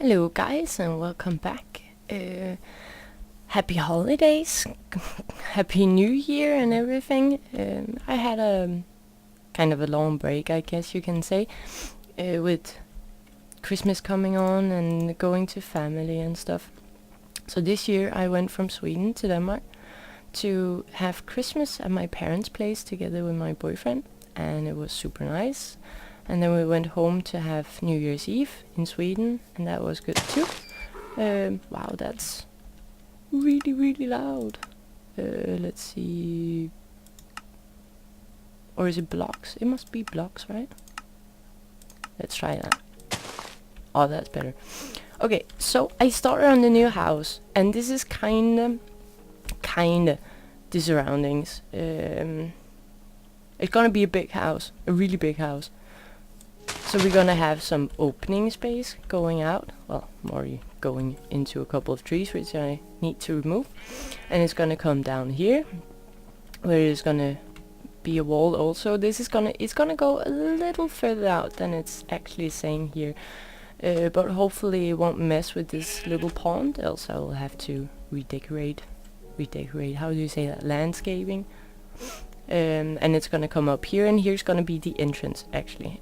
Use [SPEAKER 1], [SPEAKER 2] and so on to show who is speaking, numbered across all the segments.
[SPEAKER 1] Hello guys and welcome back. Happy holidays, happy new year and everything. I had a kind of a long break, I guess you can say, with Christmas coming on and going to family and stuff. So this year I went from Sweden to Denmark to have Christmas at my parents' place together with my boyfriend, and it was super nice. And then we went home to have New Year's Eve in Sweden, and that was good too. Wow, that's really, really loud. Let's see. Or is it blocks? It must be blocks, right? Let's try that. Oh, that's better. Okay, so I started on the new house, and this is kinda the surroundings. It's gonna be a big house, a really big house. So we're gonna have some opening space going out, well, more going into a couple of trees which I need to remove, and it's gonna come down here where it's gonna be a wall also. It's gonna go a little further out than it's actually saying here, but hopefully it won't mess with this little pond, else I will have to redecorate, how do you say that, landscaping. And it's gonna come up here, and here's gonna be the entrance actually,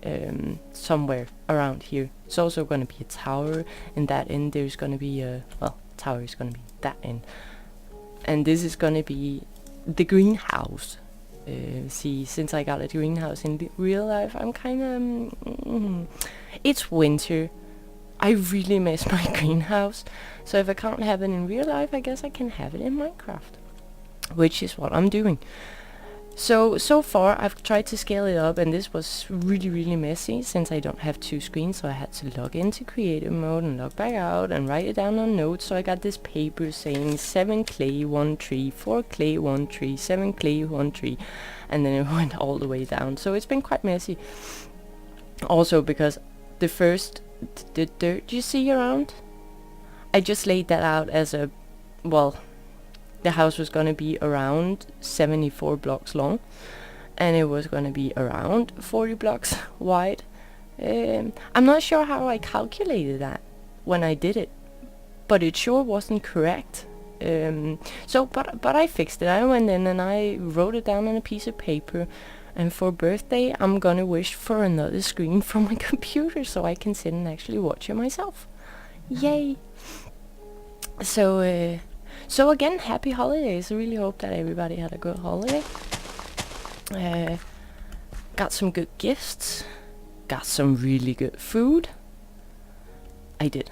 [SPEAKER 1] somewhere around here. It's also gonna be a tower, and that end there's gonna be a, well, tower is gonna be that end, and this is gonna be the greenhouse. See, since I got a greenhouse in real life, I'm kinda it's winter. I really miss my greenhouse, so if I can't have it in real life, I guess I can have it in Minecraft, which is what I'm doing. So far I've tried to scale it up, and this was really messy since I don't have two screens, so I had to log into creative mode and log back out and write it down on notes. So I got this paper saying 7 clay 1 tree, 4 clay 1 tree, 7 clay 1 tree, and then it went all the way down. So it's been quite messy. Also because the dirt you see around, I just laid that out as a, well, the house was gonna be around 74 blocks long, and it was gonna be around 40 blocks wide. I'm not sure how I calculated that when I did it, but it sure wasn't correct. But I fixed it. I went in and I wrote it down on a piece of paper, and for birthday I'm gonna wish for another screen from my computer so I can sit and actually watch it myself. Yay! So again, happy holidays. I really hope that everybody had a good holiday. Got some good gifts. Got some really good food. I did.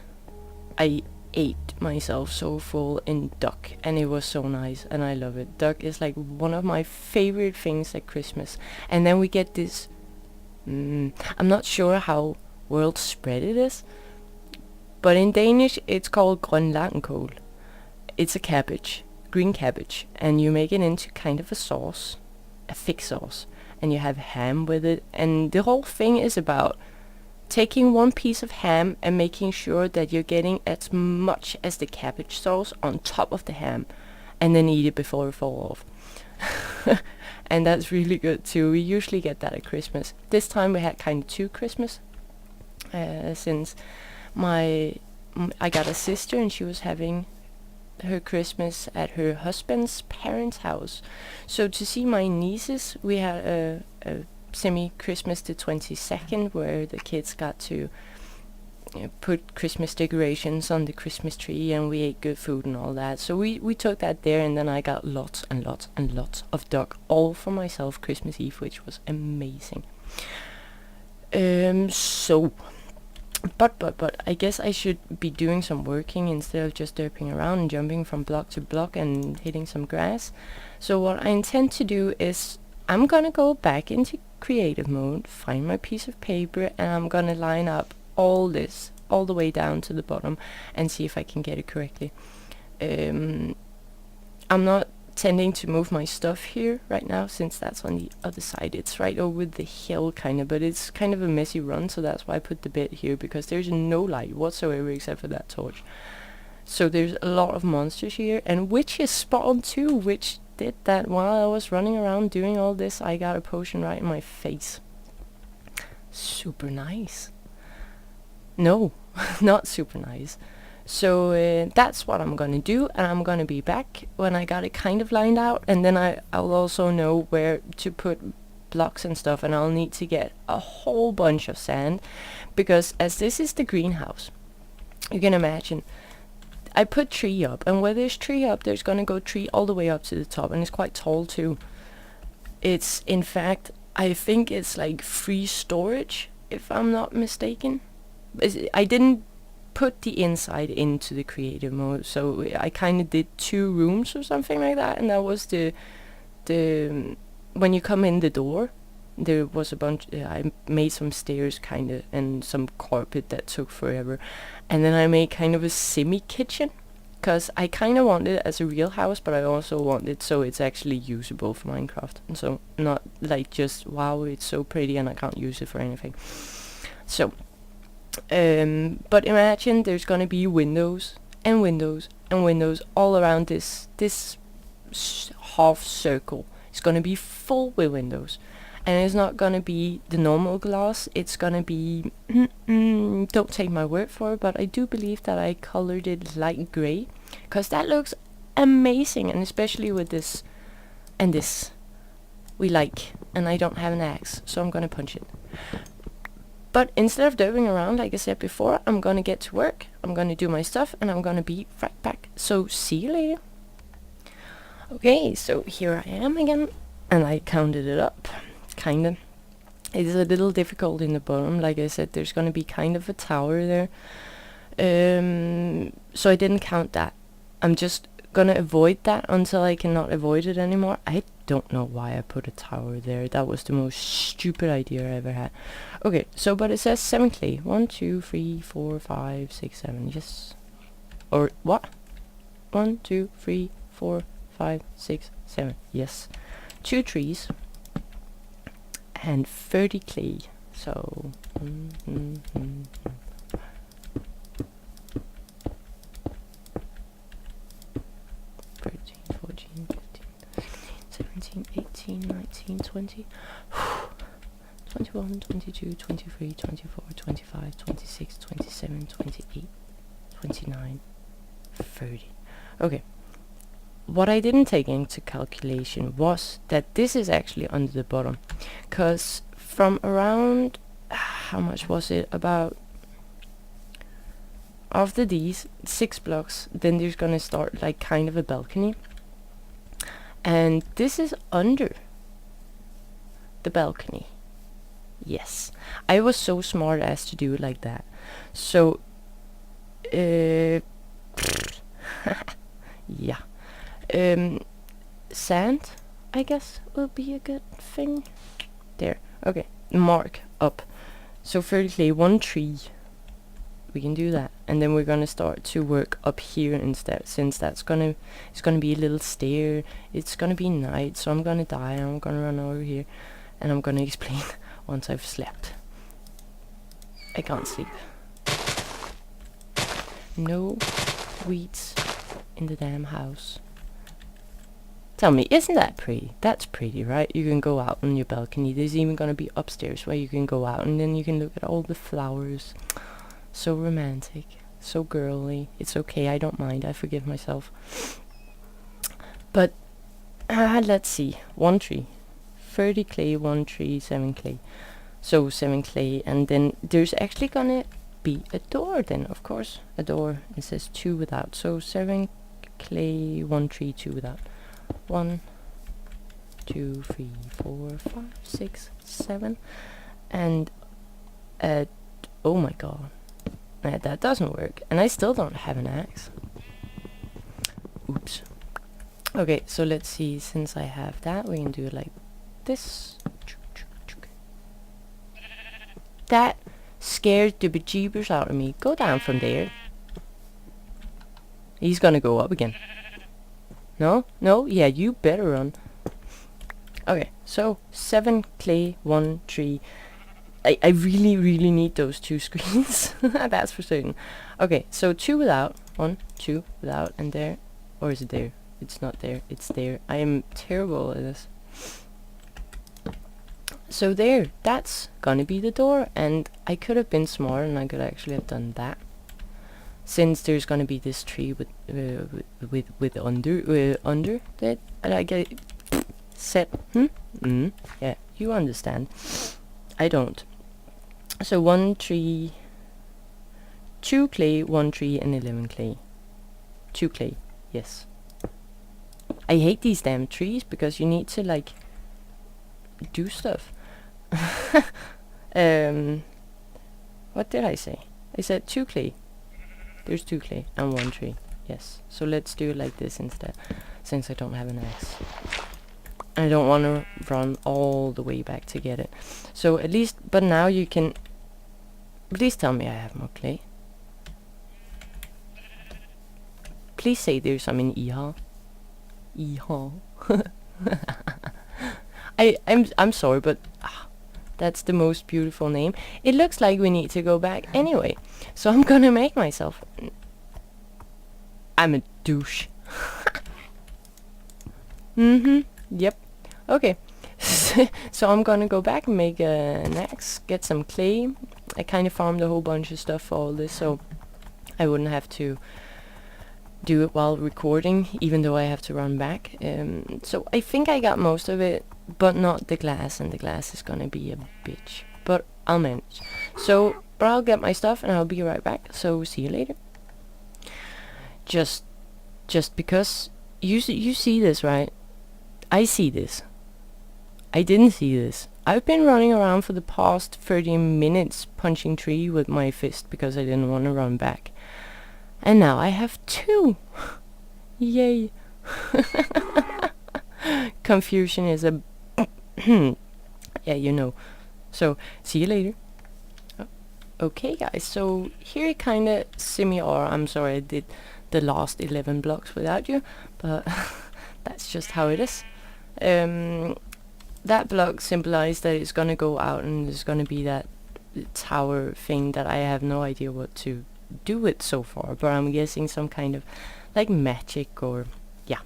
[SPEAKER 1] I ate myself so full in duck, and it was so nice, and I love it. Duck is like one of my favorite things at Christmas. And then we get this, I'm not sure how world spread it is, but in Danish it's called grønlangkål. It's a cabbage, green cabbage, and you make it into kind of a sauce, a thick sauce, and you have ham with it, and the whole thing is about taking one piece of ham and making sure that you're getting as much as the cabbage sauce on top of the ham, and then eat it before it falls off. And that's really good too. We usually get that at Christmas. This time we had kind of two Christmas, since I got a sister and she was having her Christmas at her husband's parents' house. So to see my nieces, we had a semi-Christmas the 22nd, where the kids got to put Christmas decorations on the Christmas tree, and we ate good food and all that. So we took that there, and then I got lots and lots of duck, all for myself Christmas Eve, which was amazing. But I guess I should be doing some working instead of just derping around and jumping from block to block and hitting some grass. So what I intend to do is I'm gonna go back into creative mode, find my piece of paper, and I'm gonna line up all this all the way down to the bottom and see if I can get it correctly. I'm not tending to move my stuff here right now, since that's on the other side. It's right over the hill kind of, but it's kind of a messy run, so that's why I put the bed here, because there's no light whatsoever except for that torch. So there's a lot of monsters here, and witches spawned too, which did that while I was running around doing all this. I got a potion right in my face. Super nice. No, not super nice. So that's what I'm gonna do, and I'm gonna be back when I got it kind of lined out, and then I'll also know where to put blocks and stuff, and I'll need to get a whole bunch of sand, because as this is the greenhouse, you can imagine I put tree up, and where there's tree up, there's gonna go tree all the way up to the top, and it's quite tall too. It's, in fact, I think it's like free storage, if I'm not mistaken. I didn't put the inside into the creative mode, so I kind of did 2 rooms or something like that, and that was the when you come in the door, there was a bunch. I made some stairs kind of, and some carpet that took forever, and then I made kind of a semi kitchen, because I kind of want it as a real house, but I also want it so it's actually usable for Minecraft, and so not like just wow, it's so pretty and I can't use it for anything. So but imagine there's gonna be windows and windows and windows all around this half circle. It's gonna be full with windows, and it's not gonna be the normal glass. It's gonna be don't take my word for it, but I do believe that I colored it light gray, because that looks amazing, and especially with this and this we like. And I don't have an axe, so I'm gonna punch it. But instead of derping around, like I said before, I'm gonna get to work, I'm gonna do my stuff, and I'm gonna be right back. So see you later. Okay, so here I am again, and I counted it up, kinda. It is a little difficult in the bottom, like I said, there's gonna be kind of a tower there. So I didn't count that. I'm just gonna avoid that until I cannot avoid it anymore. I don't know why I put a tower there. That was the most stupid idea I ever had. Okay, so but it says 7 clay. 1, 2, 3, 4, 5, 6, 7. Yes. Or what? 1, 2, 3, 4, 5, 6, 7. Yes. 2 trees and 30 clay. So 13, 14, 15, 17, 18, 19, 20, 21, 22, 23, 24, 25, 26, 27, 28, 29, 30. Okay. What I didn't take into calculation was that this is actually under the bottom, because from around, how much was it, about, after these 6 blocks, then there's gonna start like kind of a balcony, and this is under the balcony. Yes, I was so smart as to do it like that. So yeah, sand, I guess, will be a good thing. There. Okay, mark up. So 30 clay, 1 tree. We can do that, and then we're gonna start to work up here instead, since it's gonna be a little stair. It's gonna be night, so I'm gonna die, and I'm gonna run over here, and I'm gonna explain once I've slept. I can't sleep. No weeds in the damn house. Tell me, isn't that pretty? That's pretty, right? You can go out on your balcony. There's even gonna be upstairs where you can go out, and then you can look at all the flowers. So romantic, so girly. It's okay, I don't mind, I forgive myself. But let's see, 1 tree, 30 clay, 1 tree, 7 clay. So 7 clay, and then there's actually gonna be a door then, of course. A door, it says 2 without. So 7 clay, 1 tree, 2 without. 1, 2, 3, 4, 5, 6, 7. And oh my god. That doesn't work, and I still don't have an axe. Oops. Okay, so let's see, since I have that, we can do it like this. That scared the bejeebers out of me. Go down from there. He's gonna go up again. No? No? Yeah, you better run. Okay, so 7 clay, 1 tree. I really, really need those 2 screens. That's for certain. Okay, so 2 without. 1, 2 without, and there. Or is it there? It's not there. It's there. I am terrible at this. So there. That's gonna be the door. And I could have been smart, and I could actually have done that. since there's gonna be this tree with under that, and I get it set. Yeah, you understand. I don't. So 1 tree, 2 clay, 1 tree, and 11 clay. 2 clay, yes. I hate these damn trees because you need to like do stuff. What did I say? I said 2 clay. There's 2 clay and 1 tree. Yes. So let's do it like this instead, since I don't have an axe. I don't want to run all the way back to get it. So at least, but now you can. Please tell me I have more clay. Please say there's some in Iha. Iha. I'm sorry, but that's the most beautiful name. It looks like we need to go back anyway, so I'm gonna make myself. I'm a douche. Yep. Okay. So I'm gonna go back and make an axe, get some clay. I kind of farmed a whole bunch of stuff for all this, so I wouldn't have to do it while recording, even though I have to run back. So I think I got most of it, but not the glass, and the glass is gonna be a bitch. But I'll manage. So, but I'll get my stuff and I'll be right back. So see you later. Just because you see this, right? I see this. I didn't see this. I've been running around for the past 30 minutes punching tree with my fist because I didn't want to run back. And now I have 2. Yay. Confusion is a yeah, you know. So see you later. Okay guys, so here kinda I'm sorry I did the last 11 blocks without you, but that's just how it is. That block symbolized that it's gonna go out and there's gonna be that tower thing that I have no idea what to do with so far, but I'm guessing some kind of like magic or yeah.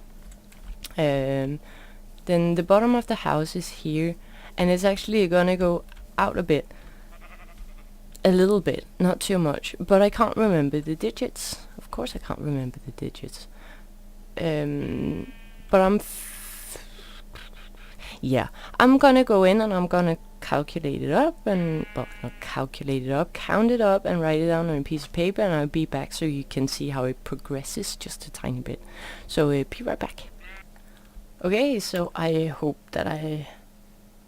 [SPEAKER 1] Then the bottom of the house is here, and it's actually gonna go out a little bit, not too much, but I can't remember the digits. Of course I can't remember the digits. But I'm gonna go in and I'm gonna calculate it up and, well, not calculate it up, count it up and write it down on a piece of paper, and I'll be back so you can see how it progresses just a tiny bit. So be right back. Okay, so I hope that I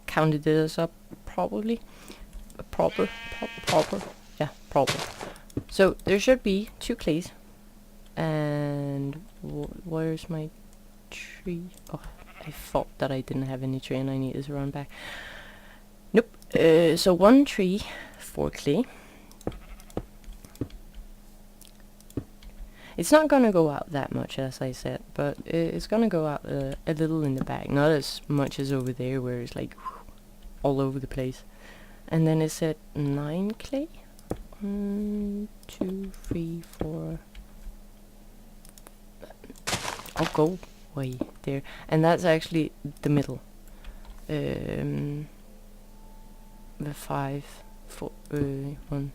[SPEAKER 1] counted this up properly. Proper. So there should be 2 clays. And where's my tree? Oh, I thought that I didn't have any tree and I needed to run back. Nope. So 1 tree, 4 clay. It's not gonna go out that much, as I said, but it's gonna go out a little in the back. Not as much as over there, where it's like all over the place. And then it said 9 clay. 1, 2, 3, 4. I'll go way there, and that's actually the middle. The 5, 4. 1,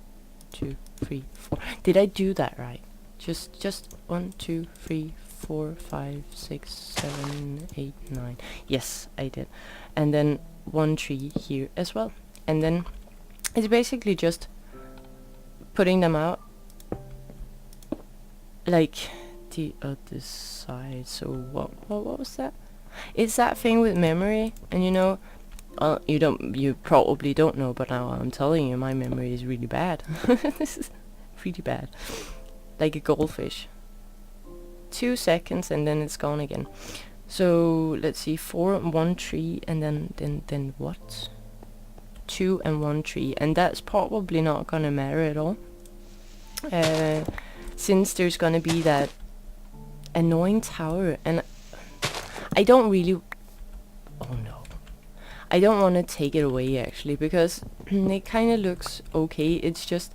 [SPEAKER 1] 2, 3, 4. Did I do that right? Just 1, 2, 3, 4, 5, 6, 7, 8, 9. Yes, I did. And then 1 tree here as well. And then it's basically just putting them out like the other side. So what was that? It's that thing with memory, and you know, you probably don't know, but now I'm telling you, my memory is really bad. This is really bad. Like a goldfish. 2 seconds and then it's gone again. So let's see, 4 and 1 tree, and then what? 2 and 1 tree, and that's probably not gonna matter at all. Since there's gonna be that annoying tower, and I don't really. Oh no. I don't want to take it away actually, because it kind of looks okay. It's just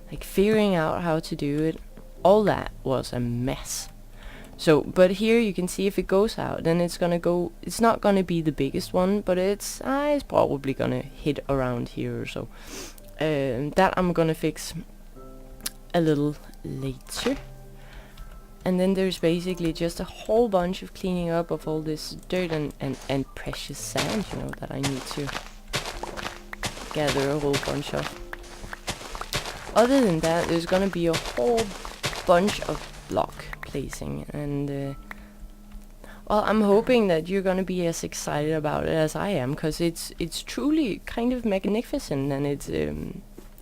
[SPEAKER 1] like figuring out how to do it. All that was a mess. So, but here you can see if it goes out, then it's gonna go. It's not gonna be the biggest one, but it's probably gonna hit around here or so. That I'm gonna fix a little later. And then there's basically just a whole bunch of cleaning up of all this dirt and precious sand, you know, that I need to gather a whole bunch of. Other than that, there's gonna be a whole bunch of block placing, and well, I'm hoping that you're gonna be as excited about it as I am, because it's truly kind of magnificent, and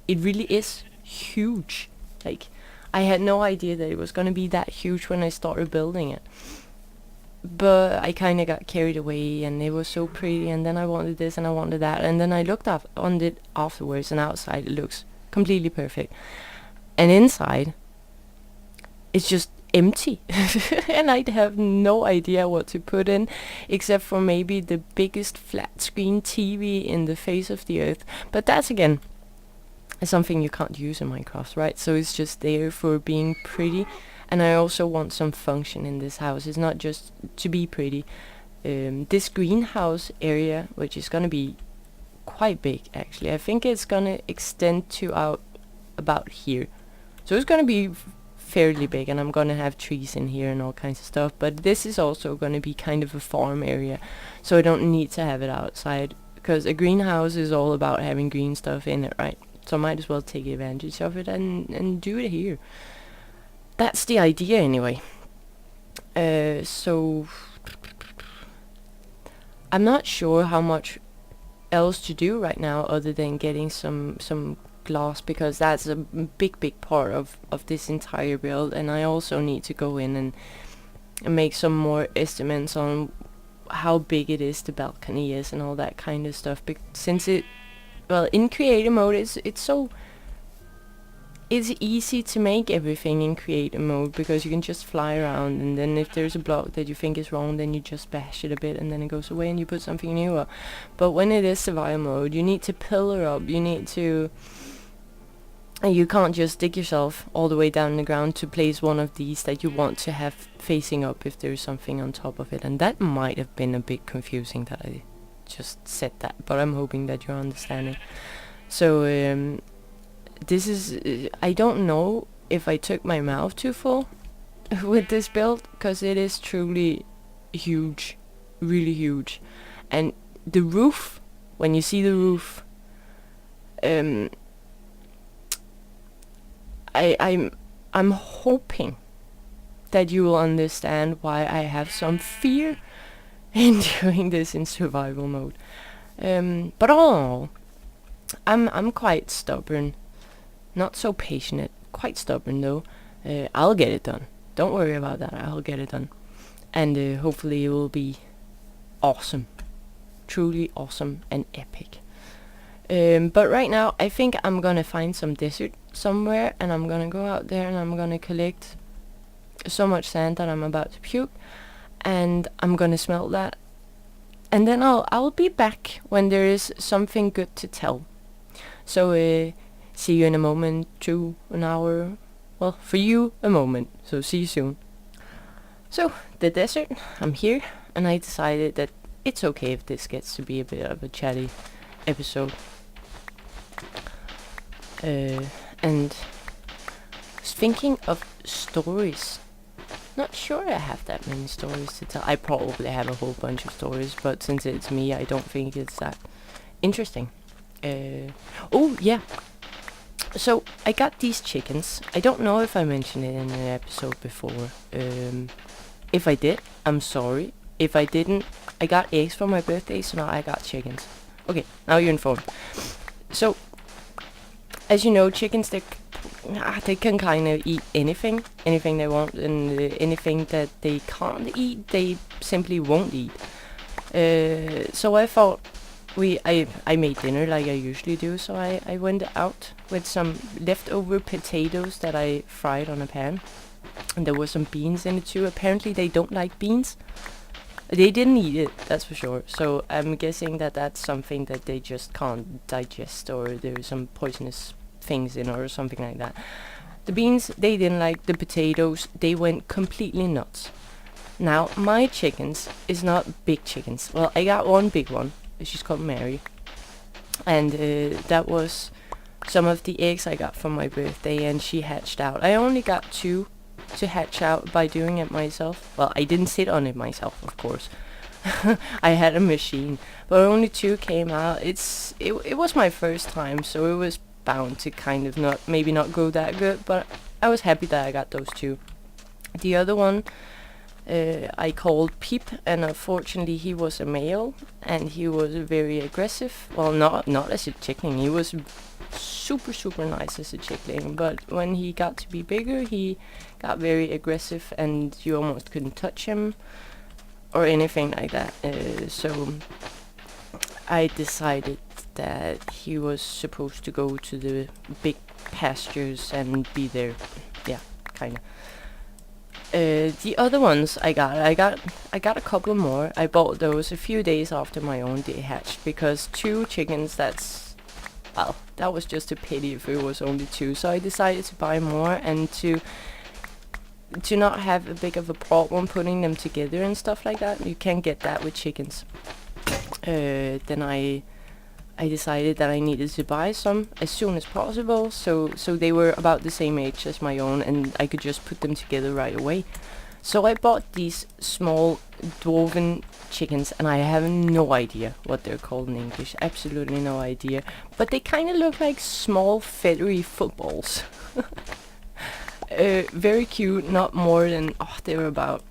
[SPEAKER 1] it really is huge. Like, I had no idea that it was gonna be that huge when I started building it, but I kind of got carried away, and it was so pretty, and then I wanted this and I wanted that, and then I looked up on it afterwards, and outside it looks completely perfect, and inside it's just empty. And I have no idea what to put in, except for maybe the biggest flat screen TV in the face of the earth, but that's again something you can't use in Minecraft, right? So it's just there for being pretty, and I also want some function in this house. It's not just to be pretty. This greenhouse area, which is gonna be quite big actually, I think it's gonna extend to out about here, so it's gonna be fairly big, and I'm gonna have trees in here and all kinds of stuff, but this is also gonna be kind of a farm area, so I don't need to have it outside, because a greenhouse is all about having green stuff in it, right? So I might as well take advantage of it and do it here. That's the idea anyway. So I'm not sure how much else to do right now other than getting some glass, because that's a big part of this entire build, and I also need to go in and make some more estimates on how big it is, the balcony is, and all that kind of stuff, since it, well, in creative mode it's easy to make everything in creative mode, because you can just fly around, and then if there's a block that you think is wrong, then you just bash it a bit and then it goes away and you put something new up. But when it is survival mode, you need to pillar up, you need to, and you can't just dig yourself all the way down in the ground to place one of these that you want to have facing up if there's something on top of it. And that might have been a bit confusing that I just said that, but I'm hoping that you're understanding. So this is I don't know if I took my mouth too full with this build, because it is truly huge, really huge. And the roof, when you see the roof, I'm hoping that you will understand why I have some fear in doing this in survival mode. But all in all, I'm quite stubborn, not so patient, quite stubborn though. I'll get it done. Don't worry about that. I'll get it done, and hopefully it will be awesome, truly awesome and epic. But right now, I think I'm gonna find some desert somewhere, and I'm gonna go out there and I'm gonna collect so much sand that I'm about to puke, and I'm gonna smelt that, and then I'll be back when there is something good to tell. So see you in a moment, to an hour. Well, for you, a moment. So see you soon. So the desert, I'm here, and I decided that it's okay if this gets to be a bit of a chatty episode. And thinking of stories. Not sure I have that many stories to tell. I probably have a whole bunch of stories, but since it's me, I don't think it's that interesting. Oh yeah. So I got these chickens. I don't know if I mentioned it in an episode before. If I did, I'm sorry. If I didn't, I got eggs for my birthday, so now I got chickens. Okay, now you're informed. So, as you know, chickens, they can kind of eat anything they want, and anything that they can't eat, they simply won't eat. So I thought I made dinner like I usually do, so I went out with some leftover potatoes that I fried on a pan, and there were some beans in it too. Apparently they don't like beans. They didn't eat it, that's for sure. So I'm guessing that that's something that they just can't digest, or there's some poisonous things in it or something like that. The beans, they didn't like. The potatoes, they went completely nuts. Now, my chickens is not big chickens. Well, I got one big one. She's called Mary. And that was some of the eggs I got for my birthday, and she hatched out. I only got 2 to hatch out by doing it myself. Well, I didn't sit on it myself, of course. I had a machine, but only 2 came out. It was my first time, so it was bound to kind of maybe not go that good, but I was happy that I got those 2. The other one I called Peep, and unfortunately he was a male, and he was very aggressive. Well, not as a chickling. He was super nice as a chickling, but when he got to be bigger, he got very aggressive, and you almost couldn't touch him or anything like that. So I decided that he was supposed to go to the big pastures and be there. Yeah, kinda. The other ones I got a couple more. I bought those a few days after my own day hatched, because 2 chickens, well, that was just a pity if it was only 2. So I decided to buy more, and to not have a big of a problem putting them together and stuff like that. You can't get that with chickens. Then I decided that I needed to buy some as soon as possible, so they were about the same age as my own, and I could just put them together right away. So I bought these small dwarven chickens, and I have no idea what they're called in English. Absolutely no idea. But they kind of look like small feathery footballs. Very cute. Not more than they were about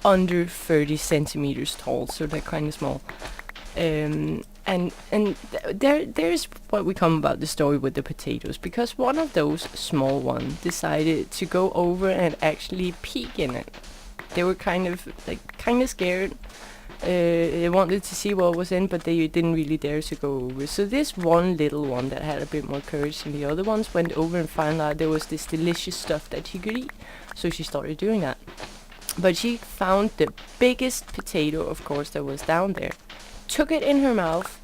[SPEAKER 1] under 30 centimeters tall, so they're kind of small. There's what we come about the story with the potatoes, because one of those small ones decided to go over and actually peek in it. They were kind of scared. They wanted to see what was in, but they didn't really dare to go over. So this one little one that had a bit more courage than the other ones went over and found out there was this delicious stuff that she could eat. So she started doing that. But she found the biggest potato, of course, that was down there. Took it in her mouth,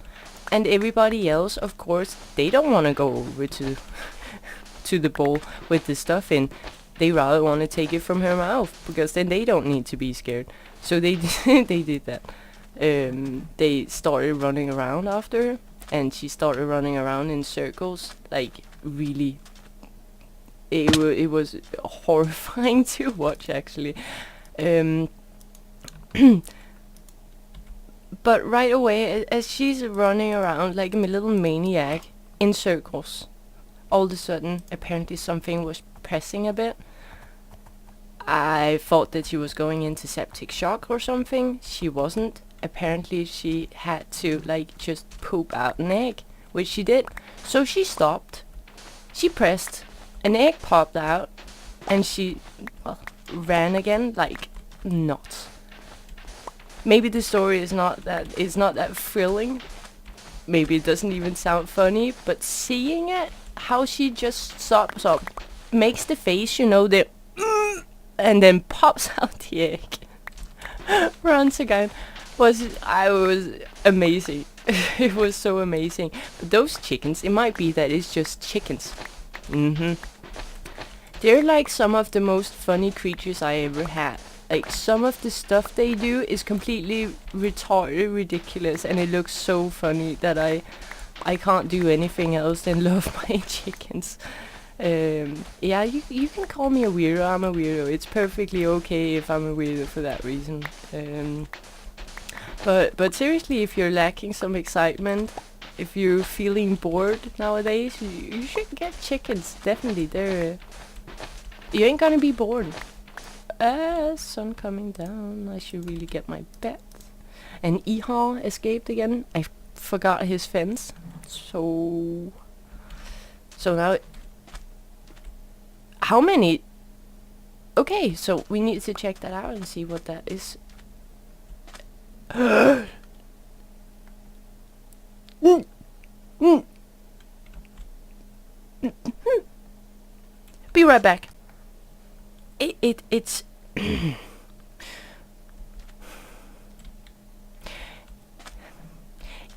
[SPEAKER 1] and everybody else, of course, they don't want to go over to the bowl with the stuff in. They rather want to take it from her mouth, because then they don't need to be scared. So they they did that. They started running around after her, and she started running around in circles, like really. It was horrifying to watch, actually. But right away, as she's running around like a little maniac in circles, all of a sudden, apparently something was pressing a bit. I thought that she was going into septic shock or something. She wasn't. Apparently she had to just poop out an egg, which she did. So she stopped. She pressed. An egg popped out, and she ran again like nuts. Maybe the story is not that thrilling. Maybe it doesn't even sound funny, but seeing it, how she just stops up, makes the face, that, and then pops out the egg, runs again, was amazing. It was so amazing. But those chickens, it might be that it's just chickens. They're like some of the most funny creatures I ever had. Like, some of the stuff they do is completely retarded, ridiculous, and it looks so funny that I can't do anything else than love my chickens. Yeah, you can call me a weirdo. I'm a weirdo. It's perfectly okay if I'm a weirdo for that reason. But seriously, if you're lacking some excitement, if you're feeling bored nowadays, you should get chickens. Definitely, you ain't gonna be bored. Sun coming down. I should really get my bet. And Ihar escaped again. I forgot his fence. So now... How many? Okay, so we need to check that out and see what that is. Be right back. It's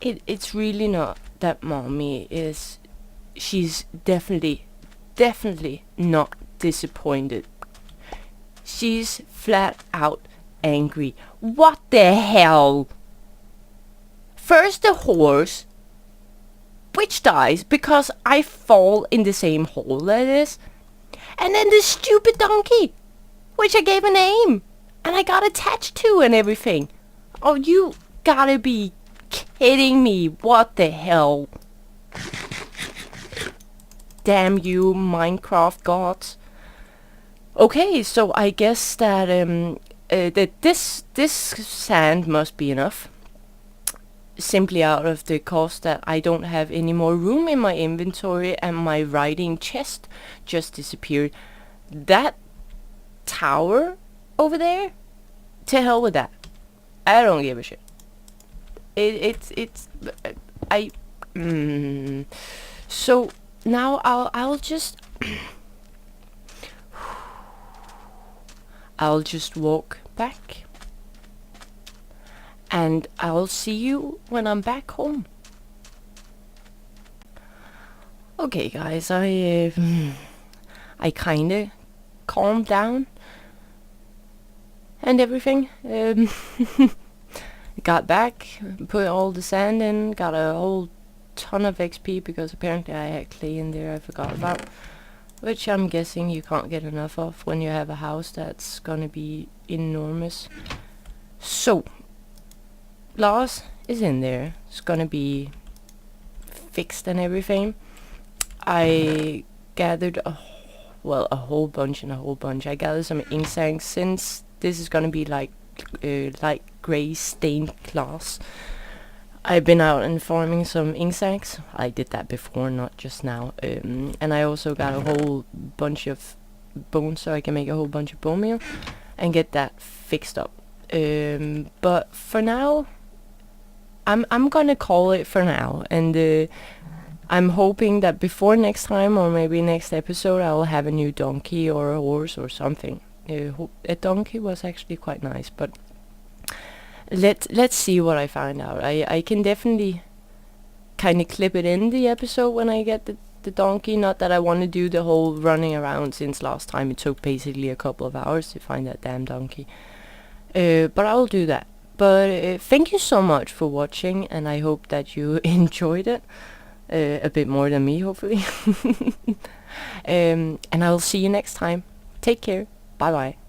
[SPEAKER 1] it's really not that mommy is. She's definitely not disappointed. She's flat out angry. What the hell? First the horse, which dies because I fall in the same hole that it is. And then the stupid donkey, which I gave a name, and I got attached to and everything. Oh, you gotta be kidding me. What the hell? Damn you, Minecraft gods. Okay, so I guess that that this sand must be enough. Simply out of the cost that I don't have any more room in my inventory and my writing chest just disappeared. That tower over there, to hell with that. I don't give a shit. It's I so now I'll just I'll just walk back, and I'll see you when I'm back home. Okay, guys, I kinda calmed down and everything. Got back, put all the sand in, got a whole ton of XP because apparently I had clay in there I forgot about, which I'm guessing you can't get enough of when you have a house that's gonna be enormous. So Lars is in there. It's gonna be fixed and everything. I gathered a whole bunch. I gathered some ink sacs since this is gonna be like light gray stained glass. I've been out and farming some ink sacs. I did that before, not just now. And I also got a whole bunch of bones so I can make a whole bunch of bone meal and get that fixed up. But for now, I'm gonna call it for now, and I'm hoping that before next time, or maybe next episode, I will have a new donkey or a horse or something. A donkey was actually quite nice, but let's see what I find out. I can definitely kind of clip it in the episode when I get the donkey. Not that I want to do the whole running around, since last time it took basically a couple of hours to find that damn donkey. But I will do that. But thank you so much for watching, and I hope that you enjoyed it a bit more than me, hopefully. And I will see you next time. Take care. Bye bye.